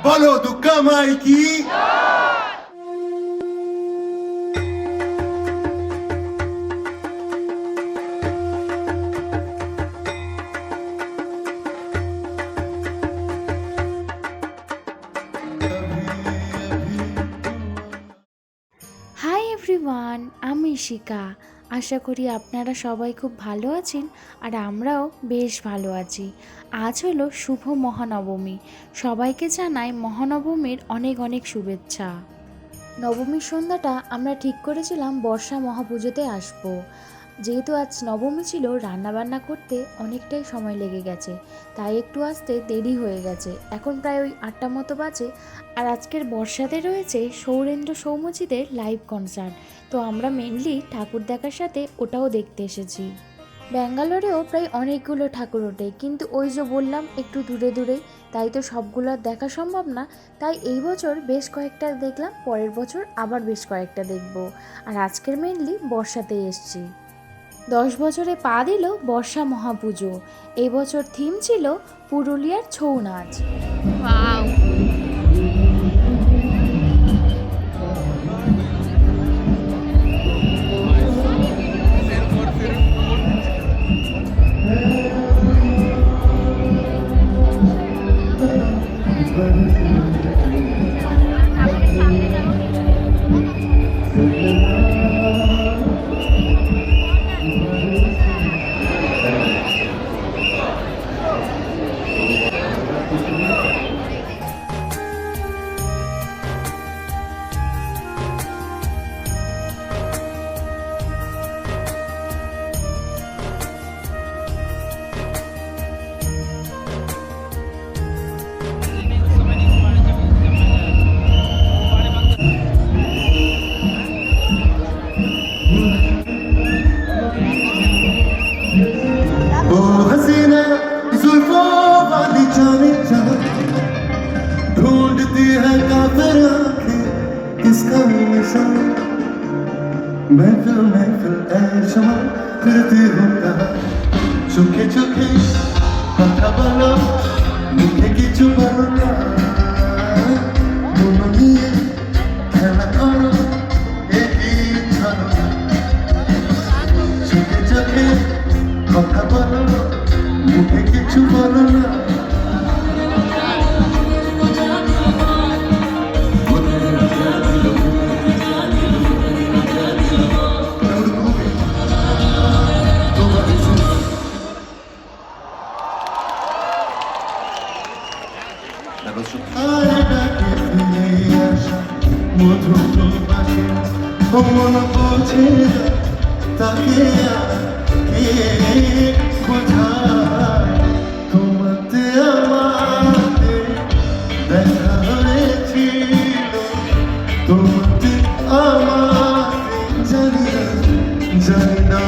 বলো দুর্গা মাই কি। Hi everyone, আমি শিকা। আশা করি আপনারা সবাই খুব ভালো আছেন আর আমরাও বেশ ভালো আছি। আজ হলো শুভ মহানবমী। সবাইকে জানাই মহানবমীর অনেক অনেক শুভেচ্ছা। নবমীর সন্ধ্যাটা আমরা ঠিক করেছিলাম বর্ষা মহাপুজোতে আসব। যেহেতু আজ নবমী ছিল, রান্নাবান্না করতে অনেকটাই সময় লেগে গেছে, তাই একটু আসতে দেরি হয়ে গেছে। এখন প্রায় ওই 8টা মতো বাজে। আর আজকের বর্ষাতে রয়েছে সৌরেন্দ্র সৌম্যজিতের লাইভ কনসার্ট, তো আমরা মেনলি ঠাকুর দেখার সাথে ওটাও দেখতে এসেছি। ব্যাঙ্গালোরেও প্রায় অনেকগুলো ঠাকুর ওঠে, কিন্তু ওই যে বললাম একটু দূরে দূরে, তাই তো সবগুলো আর দেখা সম্ভব না। তাই এই বছর বেশ কয়েকটা দেখলাম, পরের বছর আবার বেশ কয়েকটা দেখব। আর আজকের মেনলি বর্ষাতেই এসছি। 10 বছরে পা দিল বর্ষা মহাপুজো। এই বছর থিম ছিল পুরুলিয়ার ছৌ নাচ। ओ हसीना जुल्फों वाली जाने जा, ढूंढती है काफिर आंखें किसका निशान। महफिल महफिल ऐशा फिरती हूँ कहाँ, चुके चुके কথা বলো মুখে কিছু বলো না, মন নিয়ে খেলা করো এই ধরো, চোখে চোখে কথা বলো মুখে কিছু বলো না। মন বোঝে তাকে বোঝায়, তোমাতে আমাকে দেখা হয়েছিল, তোমাতে আমাকে জানি না জানি না।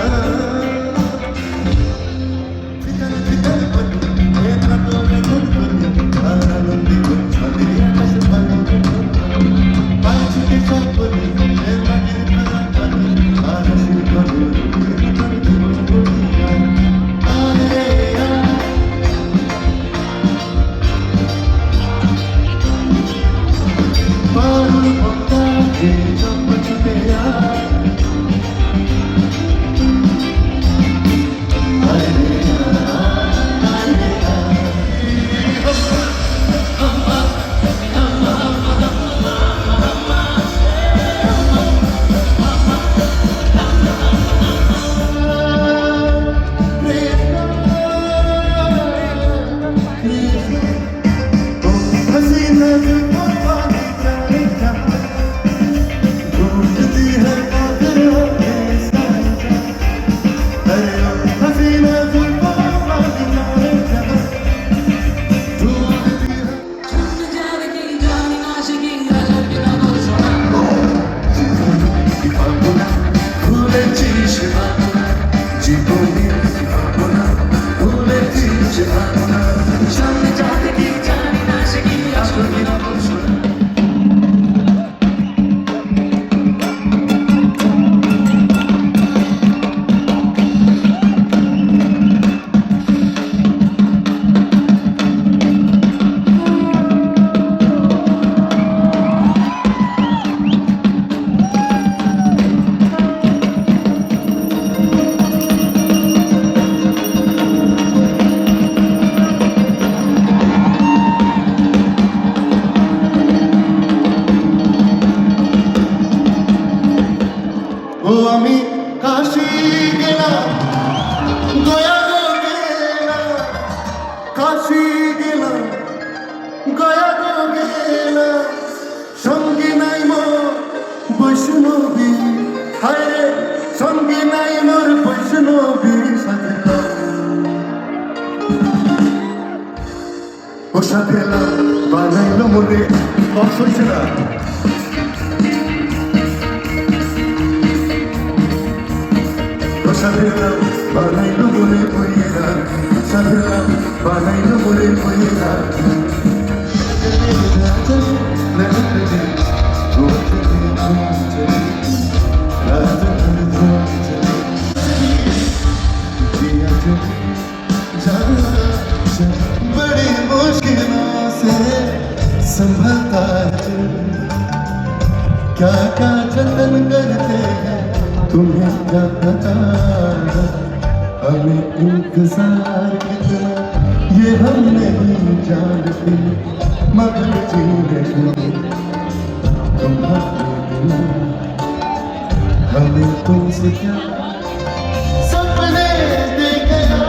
ও আমি কাশি গেলাম গয়া গো গেলাম কাশি গেলাম গয়া গো গেলাম সঙ্গে নাই মোর বৈষ্ণবী হায় রে সঙ্গে নাই মোর বৈষ্ণবী সাথে ও সাথে বানাইলো মনে বক্স হয়েছে না ও সাথে বানাইলো মনে বইয়েরা সাথে বানাইলো মনে বইয়েরা बड़ी मुश्किलों से संभलता है क्या क्या जतन करते हैं तुम्हें क्या पता हमें इंतजार कितना ये हम नहीं जानते मगर जीने तुम्हारे हमें तुमसे क्या सपने दे गया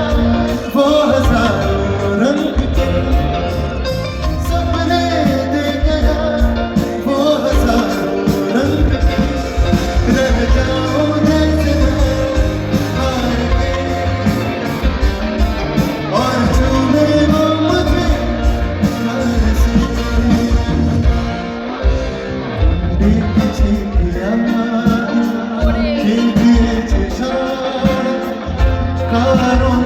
वो हजारों रंग के सपने दे गया वो हजारों रंग के रह जाओ जैसे हार के और चूमे वो मुझे प्यार से पीछे किया के दिए छाड़ कारों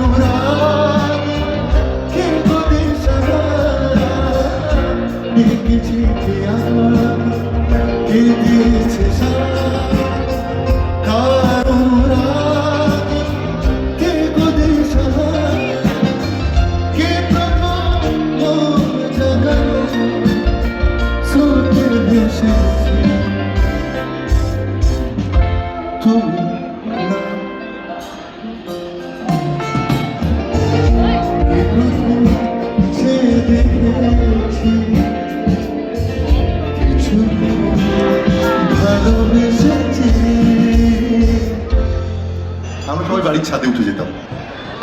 আমরা সবাই বাড়ির ছাদে উঠে যেতাম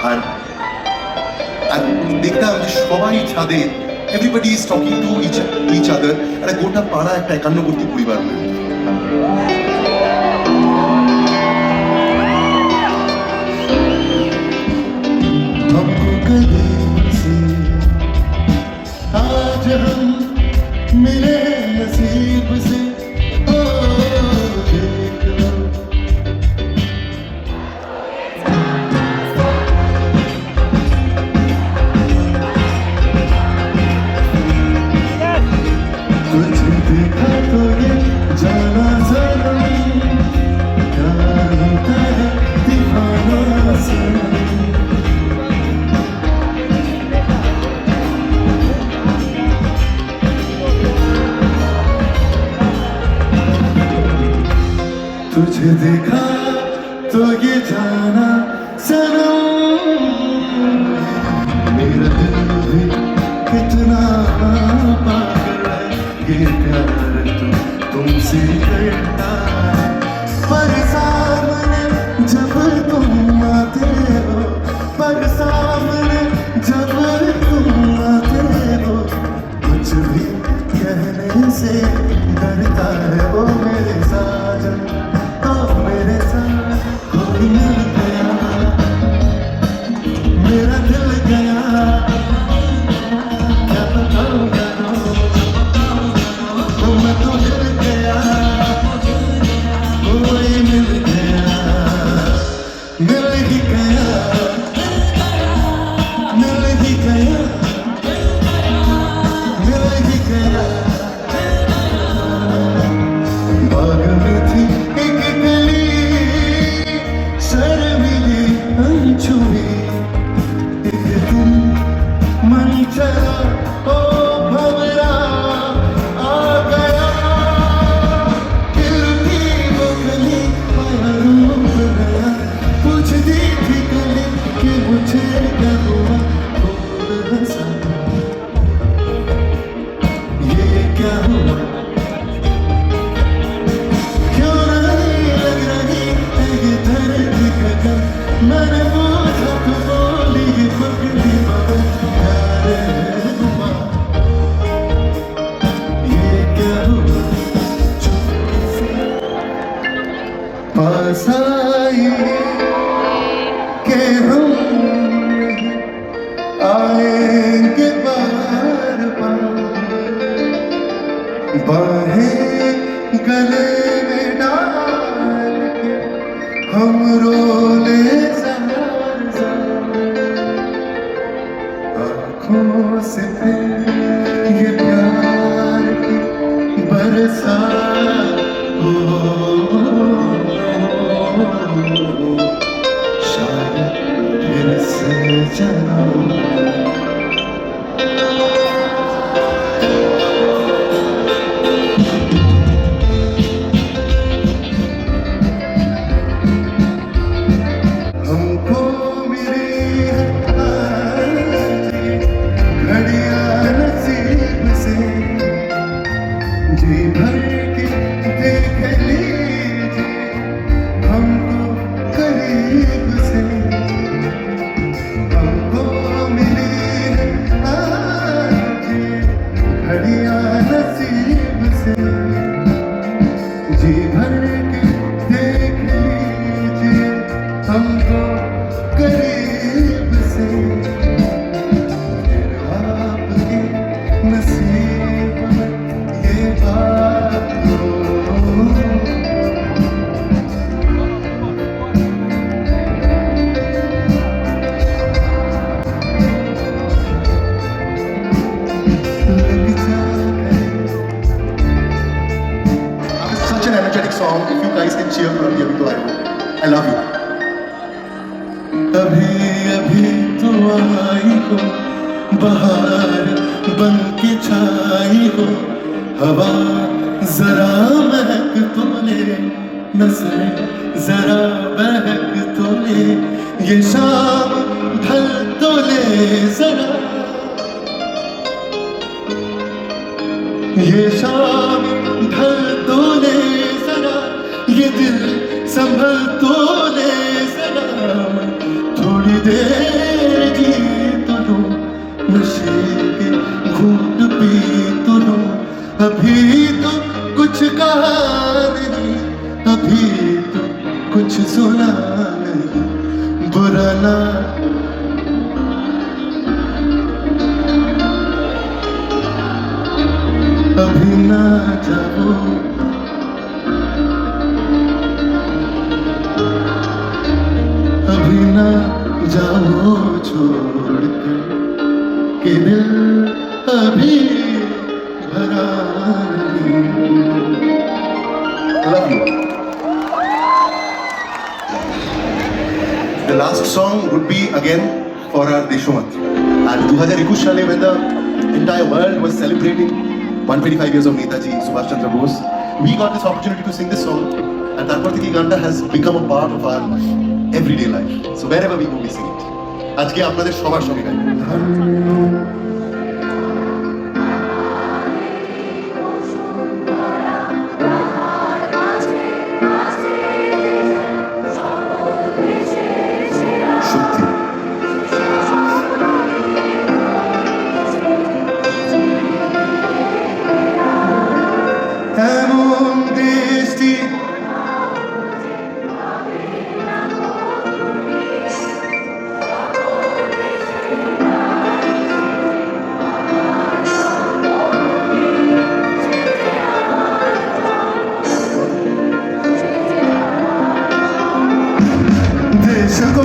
আর দেখতাম যে সবাই ছাদে everybody is talking to each other একটা গোটা পাড়া একটা একান্নবর্তী পরিবার হয়ে आज हम मिले नसीब से ओ देख लो तुझे देखा तो ये जाना जरूरी प्यार होता है दीवाना सनम तुझे देखा तो ये जाना सनम मेरा दिल भी कितना पागल है ये प्यार तुमसे करता है पर सामने जब तुम आते हो पर सामने जब तुम आते हो कुछ भी कहने से डरता है वो मेरे साजन मेरे साथ कोई मिल गया मेरा दिल गया क्या बताऊं मैं तो मिल गया कोई मिल गया मिल ही गया मिल ही गया मिल ही गया बाग में थी एक गली शर्मिली अनछुई एक दिन मन चला ओ भंवरा आ गया दिल की वो गली मालूम गया पूछती थी गली कि मुझे क्या हुआ बोल हंसा ये क्या हुआ क्यों नहीं लग रही बाहें गले में डाल के हम रोले ज़ार ज़ार, आँखों से फिर ये प्यार की बरसात हो, शायद फिर से जन्म हमको मिली है आज ये घड़ियां नसीब से, जी भर के देख लीजिए हमको करीब से। हमको मिली है आज ये घड़ियां नसीब से, जी भर के देख लीजिए हमको करीब से। फिर आपके नसीब में ये बात हो, लग जाए। It's such an energetic song. If you guys can cheer for me, तो I love you. अभी अभी तो आई हो बहार बन के छाई हो, हवा जरा महक तो ले, नजर जरा बहक तो ले, ये शाम ढल तो ले जरा, ये शाम ढल तो ले जरा, ये दिल संभल तो ले जरा। थोड़ी देर जी तो लो, नशे के घूंट पी तो लो, अभी तो कुछ कहा नहीं, अभी तो कुछ सुना नहीं, बुरा ना अभी ना जाओ, अभी ना जाओ छोड़ के, कि दिल अभी भरा नहीं। Love you. The last song would be again for our Deshomat. And 2021 সালে when the entire world was celebrating 125 years of Netaji Subhash Chandra Bose, we got this opportunity to sing this song, and তারপর থেকে এই গানটা has become a part of our everyday life. So wherever we go, we sing it. আজকে আপনাদের সবার সঙ্গে গাই। সত্যি এমন দেশটি देश को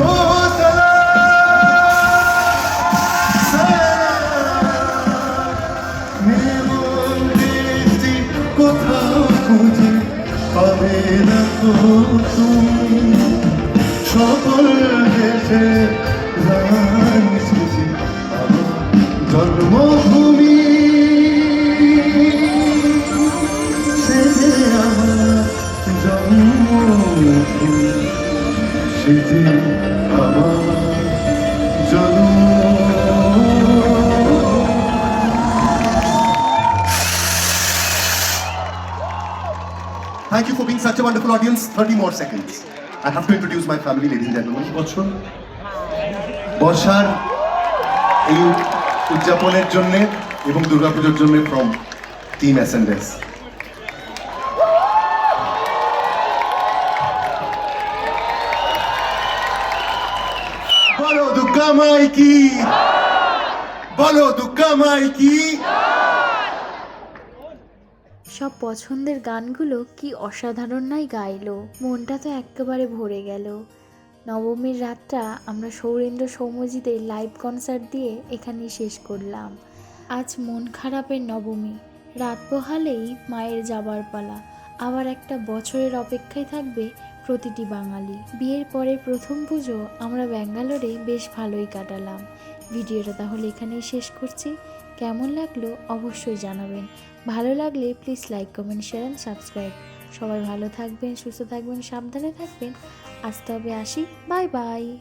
কোথাও খুঁজে পাবে না তো তুমি, সকল দেশে রাঙিয়েছি আমার জন্মভূমি, সে যে আমার জন্মভূমি, সে যে আমার জন্ম। Thank you for being such a wonderful audience. 30 more seconds. I have to introduce my family, ladies and gentlemen. বছর বর্ষার এই উদযাপনের জন্য এবং দুর্গাপুজোর জন্য from Team S&S. বলো দুর্গা মাই কি, বলো দুর্গা মাই কি। সব পছন্দের গানগুলো কি অসাধারণ নাই গাইলো, মনটা তো একেবারে ভরে গেল। নবমীর রাতটা আমরা সৌরেন্দ্র সৌম্যজিতের লাইভ কনসার্ট দিয়ে এখানেই শেষ করলাম। আজ মন খারাপের নবমী, রাত পোহালেই মায়ের যাবার পালা। আবার একটা বছরের অপেক্ষায় থাকবে প্রতিটি বাঙালি। বিয়ের পরে প্রথম পুজো আমরা ব্যাঙ্গালোরে বেশ ভালোই কাটালাম। ভিডিওটা তাহলে এখানেই শেষ করছি। কেমন লাগলো অবশ্যই জানাবেন। ভালো লাগলে please like, comment, share and subscribe. সবাই ভালো থাকবেন, সুস্থ থাকবেন, সাবধানে থাকবেন। আজ তবে আসি, বাই বাই।